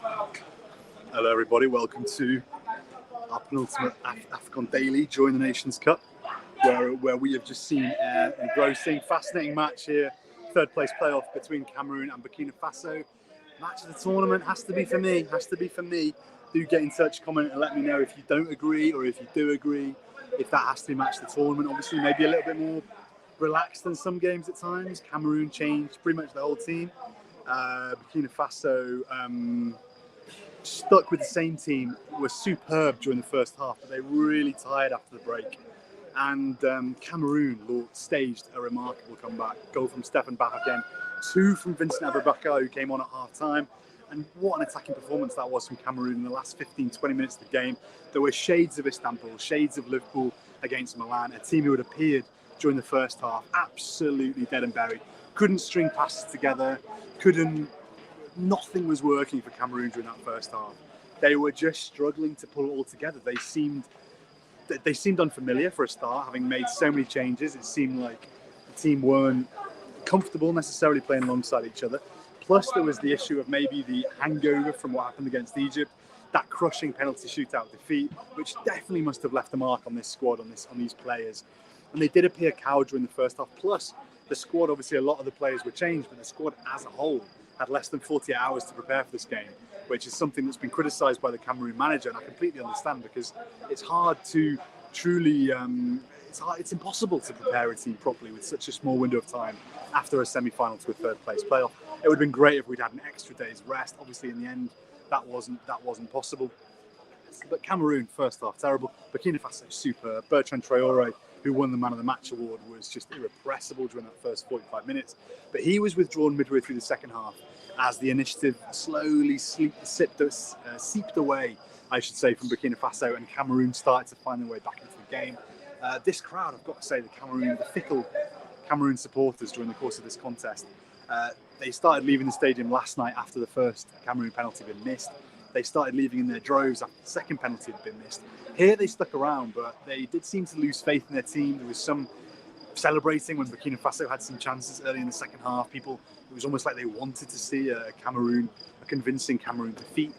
Hello everybody, welcome to our penultimate AfconDaily Join the Nations Cup, where we have just seen an engrossing, fascinating match here. Third place playoff between Cameroon and Burkina Faso. Match of the tournament has to be for me. Do get in touch, comment and let me know if you don't agree or if you do agree, if that has to be match of the tournament. Obviously maybe a little bit more relaxed than some games at times. Cameroon changed pretty much the whole team. Burkina Faso stuck with the same team, were superb during the first half, but they were really tired after the break. And Cameroon staged a remarkable comeback. Goal from Stefan Bahaken, 2 from Vincent Abubakar, who came on at half-time. And what an attacking performance that was from Cameroon in the last 15-20 minutes of the game. There were shades of Istanbul, shades of Liverpool against Milan, a team who had appeared during the first half, absolutely dead and buried. Couldn't string passes together, nothing was working for Cameroon during that first half. They were just struggling to pull it all together. They seemed unfamiliar for a start, having made so many changes. It seemed like the team weren't comfortable necessarily playing alongside each other. Plus, there was the issue of maybe the hangover from what happened against Egypt, that crushing penalty shootout defeat, which definitely must have left a mark on this squad, on these players. And they did appear cowed during the first half. Plus, the squad, obviously, a lot of the players were changed, but the squad as a whole had less than 48 hours to prepare for this game, which is something that's been criticised by the Cameroon manager, and I completely understand, because it's hard to truly, it's impossible to prepare a team properly with such a small window of time after a semi-final to a third place playoff. It would have been great if we'd had an extra day's rest. Obviously, in the end, that wasn't possible. But Cameroon, first half, terrible. Burkina Faso, superb. Bertrand Traore, who won the Man of the Match award, was just irrepressible during that first 45 minutes. But he was withdrawn midway through the second half as the initiative slowly seeped away, I should say, from Burkina Faso, and Cameroon started to find their way back into the game. This crowd, I've got to say, the fickle Cameroon supporters during the course of this contest, they started leaving the stadium last night after the first Cameroon penalty had been missed. They started leaving in their droves after the second penalty had been missed. Here they stuck around, but they did seem to lose faith in their team. There was some celebrating when Burkina Faso had some chances early in the second half. It was almost like they wanted to see a convincing Cameroon defeat,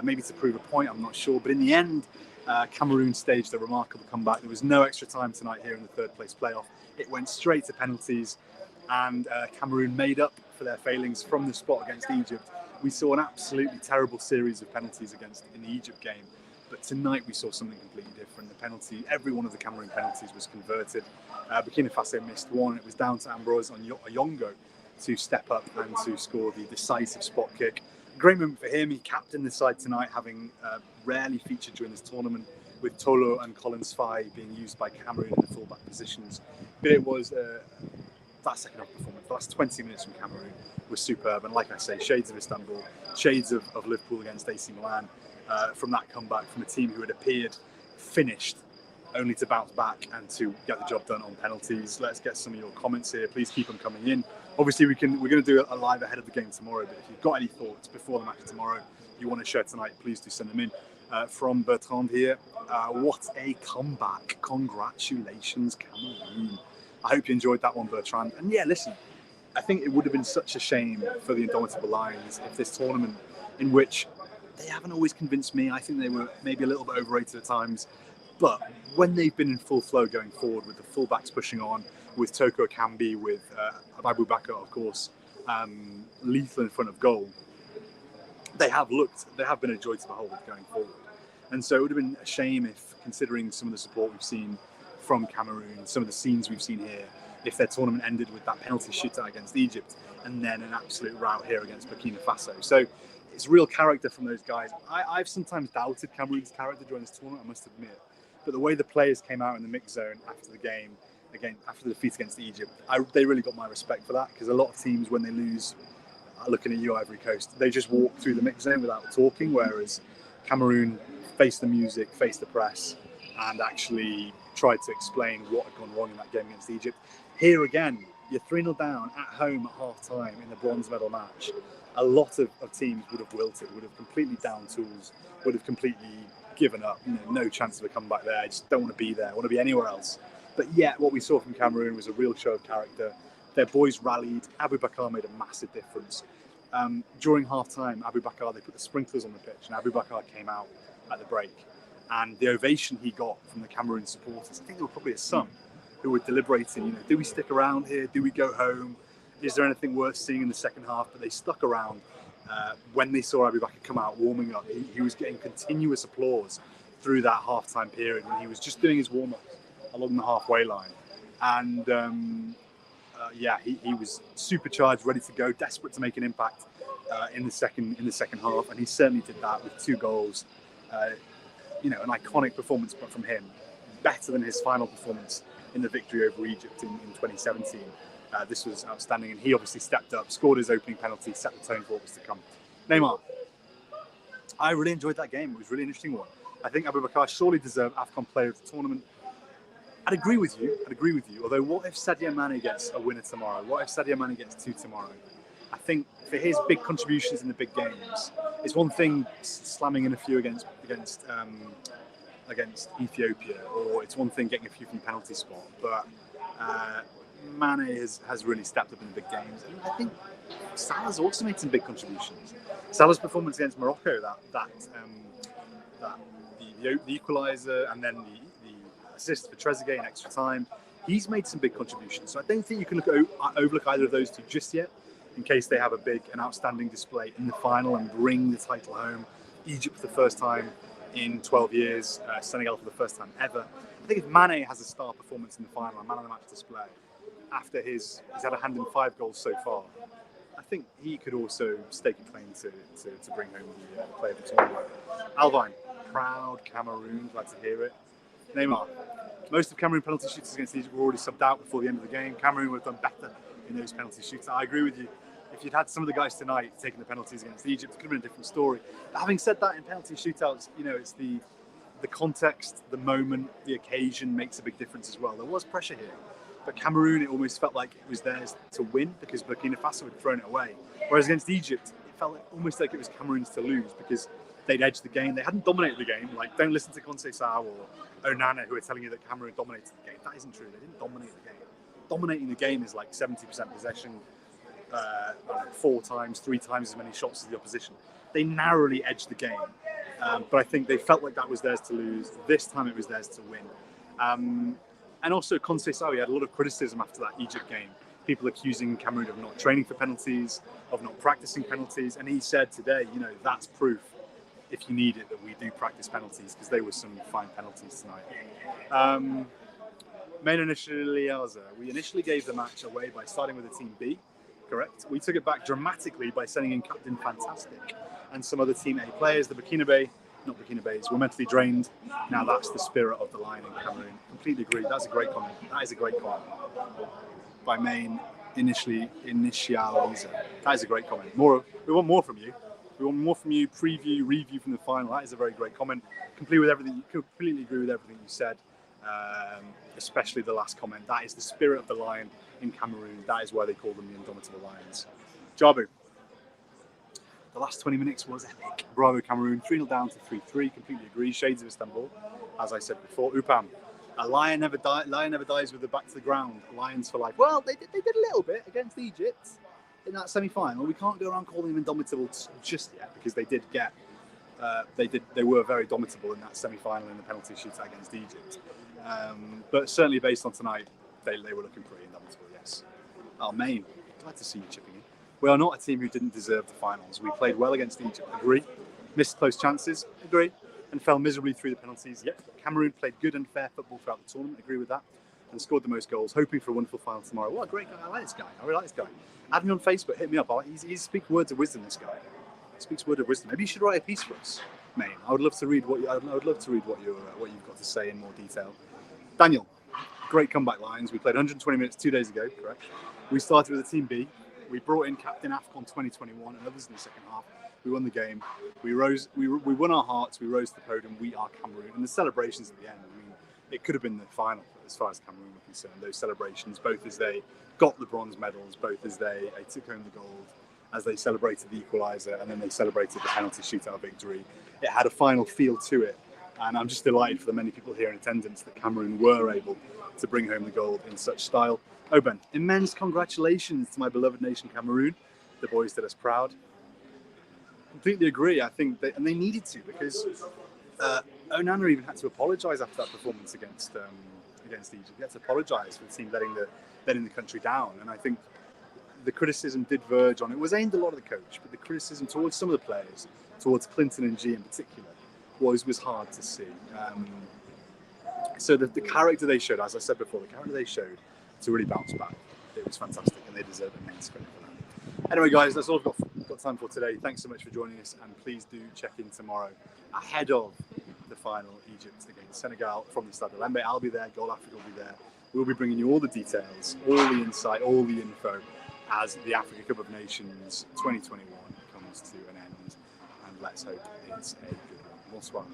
maybe to prove a point, I'm not sure. But in the end, Cameroon staged a remarkable comeback. There was no extra time tonight here in the third place playoff. It went straight to penalties, and Cameroon made up for their failings from the spot against Egypt. We saw an absolutely terrible series of penalties in the Egypt game. But tonight we saw something completely different. Every one of the Cameroon penalties was converted. Burkina Faso missed one. It was down to Ambrose Oyongo to step up and to score the decisive spot kick. Great moment for him. He captained the side tonight, having rarely featured during this tournament, with Tolo and Collins Fai being used by Cameroon in the fullback positions. But it was that second half performance, the last 20 minutes from Cameroon was superb. And like I say, shades of Istanbul, shades of Liverpool against AC Milan. From that comeback from a team who had appeared finished, only to bounce back and to get the job done on penalties. Let's get some of your comments here. Please keep them coming in. Obviously, we're going to do a live ahead of the game tomorrow, but if you've got any thoughts before the match tomorrow you want to share tonight, please do send them in. From Bertrand here, what a comeback. Congratulations, Cameroon. I hope you enjoyed that one, Bertrand. And yeah, listen, I think it would have been such a shame for the Indomitable Lions if this tournament, in which they haven't always convinced me. I think they were maybe a little bit overrated at times. But when they've been in full flow going forward, with the fullbacks pushing on, with Toko Akambi, with Abubakar, of course, lethal in front of goal, they have been a joy to behold going forward. And so it would have been a shame if, considering some of the support we've seen from Cameroon, some of the scenes we've seen here, if their tournament ended with that penalty shootout against Egypt and then an absolute rout here against Burkina Faso. So it's real character from those guys. I've sometimes doubted Cameroon's character during this tournament, I must admit. But the way the players came out in the mix zone after the game, again, after the defeat against Egypt, they really got my respect for that, because a lot of teams, when they lose, looking at you, Ivory Coast, they just walk through the mix zone without talking, whereas Cameroon faced the music, faced the press, and actually tried to explain what had gone wrong in that game against Egypt. Here again, you're 3-0 down at home at half-time in the bronze medal match. A lot of teams would have wilted, would have completely down tools, would have completely given up. No chance of a comeback there. I just don't want to be there. I want to be anywhere else. But yet, what we saw from Cameroon was a real show of character. Their boys rallied. Abubakar made a massive difference. During half-time, Abu Bakar, they put the sprinklers on the pitch, and Abu Bakar came out at the break. And the ovation he got from the Cameroon supporters, I think there were probably some who were deliberating, do we stick around here? Do we go home? Is there anything worth seeing in the second half? But they stuck around. When they saw Abu Bakar come out warming up, he was getting continuous applause through that half-time period when he was just doing his warm-ups along the halfway line. And he was supercharged, ready to go, desperate to make an impact in the second half, and he certainly did that with 2 goals. An iconic performance from him, better than his final performance in the victory over Egypt in 2017. This was outstanding, and he obviously stepped up, scored his opening penalty, set the tone for what was to come. Neymar, I really enjoyed that game. It was a really interesting one. I think Abu Bakar surely deserved AFCON Player of the Tournament. I'd agree with you. Although, what if Sadio Mane gets a winner tomorrow? What if Sadio Mane gets 2 tomorrow? I think for his big contributions in the big games, it's one thing slamming in a few against Ethiopia, or it's one thing getting a few from the penalty spot. But Mane has really stepped up in the big games, and I think Salah's also made some big contributions. Salah's performance against Morocco, the equaliser, and then the assist for Trezeguet in extra time, he's made some big contributions. So I don't think you can overlook either of those two just yet, in case they have a big and outstanding display in the final and bring the title home. Egypt for the first time in 12 years, Senegal for the first time ever. I think if Mane has a star performance in the final, a man of the match display, after he's had a hand in 5 goals so far, I think he could also stake a claim to bring home the player of the tournament. Alvine, proud Cameroon, glad to hear it. Neymar, most of Cameroon penalty shooters against Egypt were already subbed out before the end of the game. Cameroon would have done better in those penalty shoots. I agree with you. If you'd had some of the guys tonight taking the penalties against Egypt, it could have been a different story. But having said that, in penalty shootouts, it's the context, the moment, the occasion makes a big difference as well. There was pressure here, but Cameroon, it almost felt like it was theirs to win because Burkina Faso had thrown it away. Whereas against Egypt, it felt almost like it was Cameroon's to lose because they'd edged the game. They hadn't dominated the game. Like, don't listen to Conceição or Onana who are telling you that Cameroon dominated the game. That isn't true. They didn't dominate the game. Dominating the game is like 70% possession, 3 times as many shots as the opposition. They narrowly edged the game, but I think they felt like that was theirs to lose. This time it was theirs to win. And also Conceição, he had a lot of criticism after that Egypt game. People accusing Cameroon of not training for penalties, of not practicing penalties, and he said today, that's proof, if you need it, that we do practice penalties, because there were some fine penalties tonight. We initially gave the match away by starting with a team B, correct? We took it back dramatically by sending in Captain Fantastic and some other Team A players. The Burkina Faso were mentally drained. Now that's the spirit of the Lion in Cameroon. Completely agree. That's a great comment. That is a great comment by Main Initializer. That is a great comment. We want more from you. We want more from you. Preview, review from the final. That is a very great comment. Completely agree with everything you said. Especially the last comment. That is the spirit of the Lion in Cameroon. That is why they call them the Indomitable Lions. Jabu. The last 20 minutes was epic. Bravo Cameroon, 3-0 down to 3-3. Completely agree. Shades of Istanbul, as I said before. Upam. A lion never dies with the back to the ground. Lions for life. Well, they did a little bit against Egypt in that semi-final. We can't go around calling them indomitable just yet because they did get. They were very domitable in that semi-final in the penalty shootout against Egypt. But certainly based on tonight, they were looking pretty indomitable, yes. Main, glad to see you chipping in. We are not a team who didn't deserve the finals. We played well against Egypt, agree. Missed close chances, agree. And fell miserably through the penalties, yep. Cameroon played good and fair football throughout the tournament, agree with that. And scored the most goals, hoping for a wonderful final tomorrow. What a great guy, I like this guy. I really like this guy. Add me on Facebook, hit me up. He speaks words of wisdom, this guy. He speaks words of wisdom. Maybe you should write a piece for us, Main. I would love to read what you've got to say in more detail. Daniel, great comeback, Lions. We played 120 minutes 2 days ago, correct? We started with a team B. We brought in Captain AFCON 2021 and others in the second half. We won the game. We won our hearts. We rose to the podium. We are Cameroon. And the celebrations at the end, it could have been the final as far as Cameroon were concerned. Those celebrations, both as they got the bronze medals, both as they took home the gold, as they celebrated the equaliser, and then they celebrated the penalty shootout victory. It had a final feel to it. And I'm just delighted for the many people here in attendance that Cameroon were able to bring home the gold in such style. Oben, immense congratulations to my beloved nation Cameroon. The boys did us proud. Completely agree. I think and they needed to, because Onana even had to apologise after that performance against Egypt. He had to apologise for the team letting the country down. And I think the criticism did verge on, it was aimed a lot at the coach, but the criticism towards some of the players, towards Clinton and G in particular, was hard to see. So the character they showed, as I said before, the character they showed to really bounce back, it was fantastic, and they deserve immense credit for that. Anyway, guys, that's all I've got time for today. Thanks so much for joining us, and please do check in tomorrow ahead of the final, Egypt against Senegal, from the Stade de Lembe. I'll be there, Goal Africa will be there. We'll be bringing you all the details, all the insight, all the info as the Africa Cup of Nations 2021 comes to an end. And let's hope it's a good one. Bonsoir.